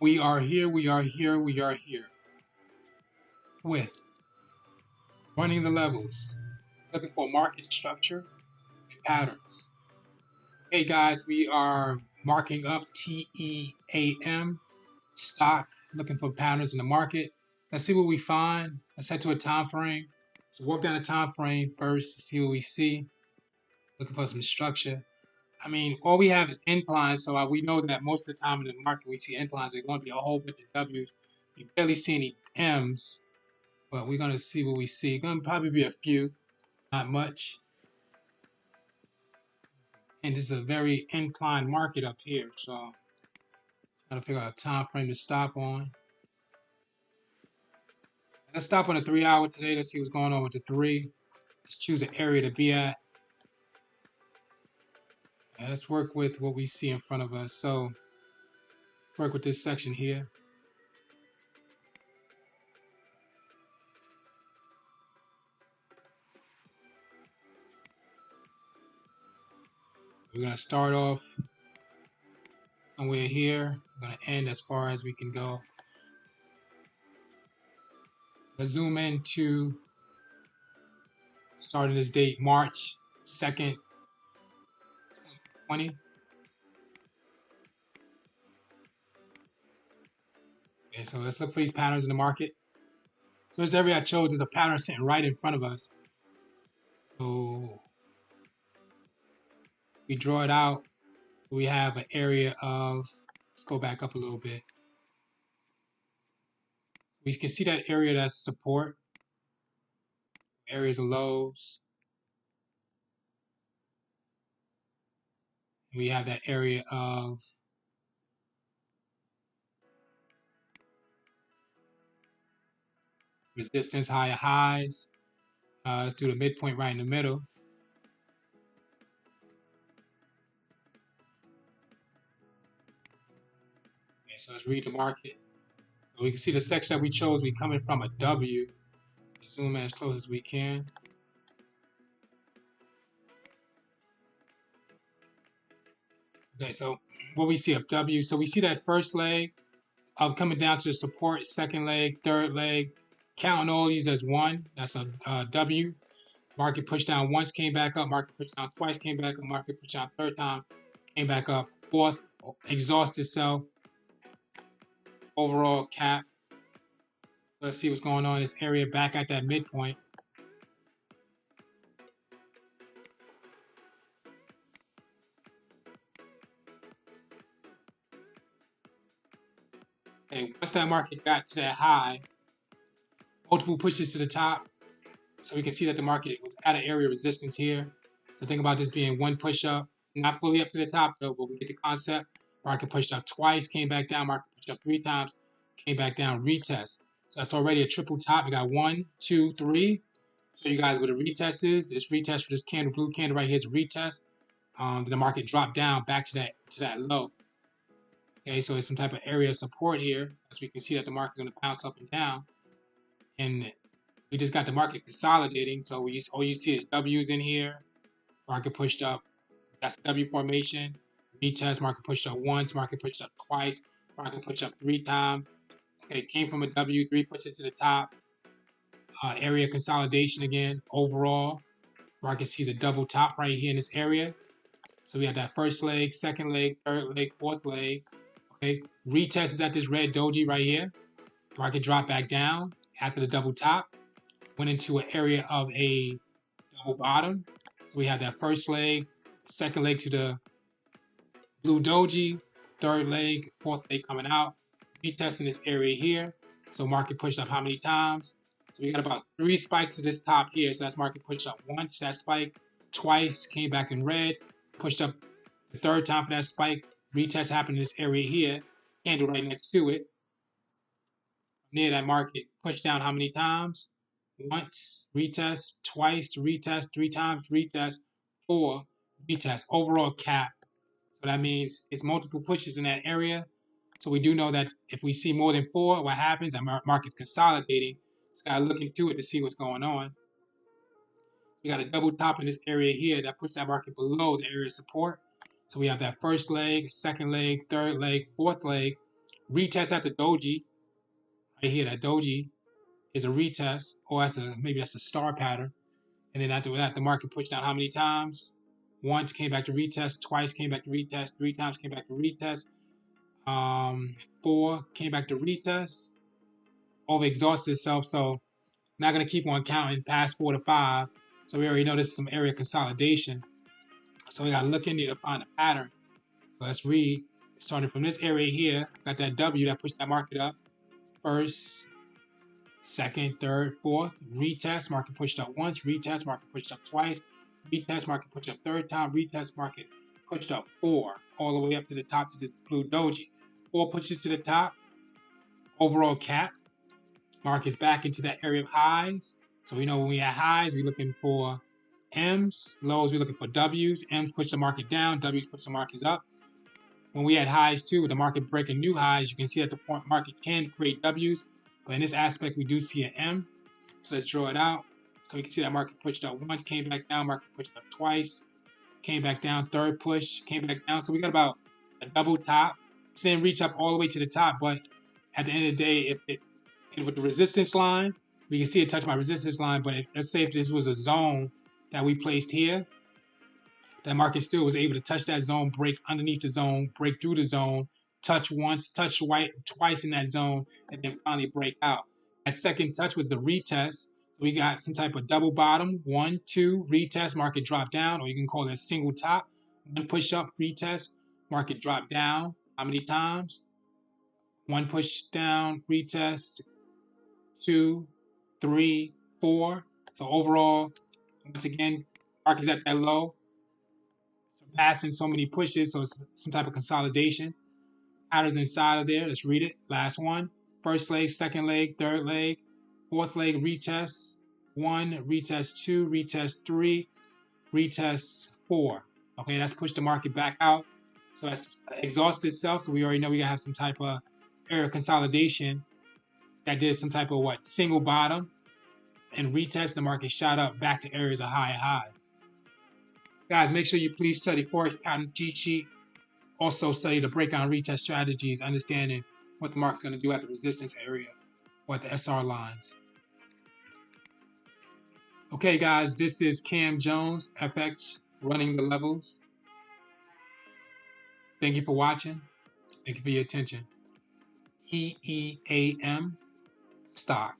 We are here with running the levels, looking for market structure and patterns. Hey guys, we are marking up TEAM stock, looking for patterns in the market. Let's see what we find. Let's head to a time frame. So work down the time frame first to see what we see. Looking for some structure. I mean, all we have is inclines, so we know that most of the time in the market we see inclines. There's going to be a whole bunch of W's. You barely see any M's, but we're going to see what we see. Going to probably be a few, not much. And this is a very inclined market up here, so trying to figure out a time frame to stop on. Let's stop on the 3 hour today. Let's see what's going on with the 3. Let's choose an area to be at. And let's work with what we see in front of us. So work with this section here. We're going to start off somewhere here. We're going to end as far as we can go. Let's zoom in to starting this date, March 2nd, 2020. Okay, so let's look for these patterns in the market. So this area I chose is a pattern sitting right in front of us. So we draw it out. So we have an area of, let's go back up a little bit. We can see that area that's support, areas of lows. We have that area of resistance, higher highs. Let's do the midpoint right in the middle. Okay, so let's read the market. So we can see the section that we chose, we coming from a W. Zoom in as close as we can. Okay, so what we see of W, so we see that first leg of coming down to the support, second leg, third leg, counting all these as one, that's a W. Market pushed down once, came back up, market pushed down twice, came back up, market pushed down third time, came back up, fourth, exhausted itself, overall cap. Let's see what's going on in this area back at that midpoint. Okay, once that market got to that high, multiple pushes to the top. So we can see that the market was at an area of resistance here. So think about this being one push up, not fully up to the top though, but we get the concept. Market pushed up twice, came back down, market pushed up 3 times, came back down, retest. So that's already a triple top. We got 1, 2, 3. So you guys, what a retest is, this retest for this candle, blue candle right here is a retest. Then the market dropped down back to that low. Okay, so it's some type of area of support here, as we can see that the market's going to bounce up and down. And we just got the market consolidating, so all you see is W's in here. Market pushed up. That's a W formation. Retest. Market pushed up once. Market pushed up twice. Market pushed up 3 times. Okay, came from a W. 3 pushes to the top. Area consolidation again. Overall, market sees a double top right here in this area. So we have that first leg, second leg, third leg, fourth leg. Okay, retest is at this red doji right here. Market dropped back down after the double top. Went into an area of a double bottom. So we have that first leg, second leg to the blue doji, third leg, fourth leg coming out. Retesting this area here. So market pushed up how many times? So we got about 3 spikes to this top here. So that's market pushed up once, that spike, twice, came back in red, pushed up the third time for that spike. Retest happened in this area here. Candle right next to it. Near that market, pushed down how many times? Once, retest, twice, retest, 3 times, retest, 4, retest, overall cap. So that means it's multiple pushes in that area. So we do know that if we see more than 4, what happens? That market's consolidating. Just gotta look into it to see what's going on. We got a double top in this area here that puts that market below the area of support. So we have that first leg, second leg, third leg, fourth leg. retest at the doji. Right here, that doji is a retest, or maybe that's a star pattern. And then after that, the market pushed down how many times? Once, came back to retest, twice came back to retest, 3 times came back to retest, 4 came back to retest, over exhausted itself. So not going to keep on counting past 4 to 5. So we already know this is some area consolidation. So we got to look in here to find a pattern. So let's read. Starting from this area here, got that W that pushed that market up. First, second, third, fourth, retest, market pushed up once, retest, market pushed up twice, retest, market pushed up third time, retest, market pushed up 4, all the way up to the top to this blue doji. 4 pushes to the top, overall cap, market's back into that area of highs. So we know when we have highs, we're looking for M's, lows, we're looking for W's. M's push the market down, W's push the markets up. When we had highs too, with the market breaking new highs, you can see that the market can create W's. But in this aspect, we do see an M. So let's draw it out. So we can see that market pushed up once, came back down, market pushed up twice, came back down, third push, came back down. So we got about a double top. It didn't reach up all the way to the top, but at the end of the day, with the resistance line, we can see it touch my resistance line. But let's say if this was a zone that we placed here, that market still was able to touch that zone, break underneath the zone, break through the zone, touch once, touch twice in that zone, and then finally break out. That second touch was the retest. We got some type of double bottom, 1, 2, retest, market drop down, or you can call it a single top. 1 push up, retest, market drop down. How many times? 1 push down, retest, 2, 3, 4. So overall, once again, market's at that low, surpassing so many pushes, so it's some type of consolidation. Patterns inside of there. Let's read it. Last one. First leg, second leg, third leg, fourth leg, retest 1, retest 2, retest 3, retest 4. Okay, that's pushed the market back out. So that's exhausted itself. So we already know we gotta have some type of area consolidation that did some type of single bottom and retest. The market shot up back to areas of high highs. Guys, make sure you please study Forex pattern cheat sheet. Also study the breakout and retest strategies, understanding what the market's going to do at the resistance area or at the SR lines. Okay, guys, this is Cam Jones, FX, running the levels. Thank you for watching. Thank you for your attention. TEAM stock.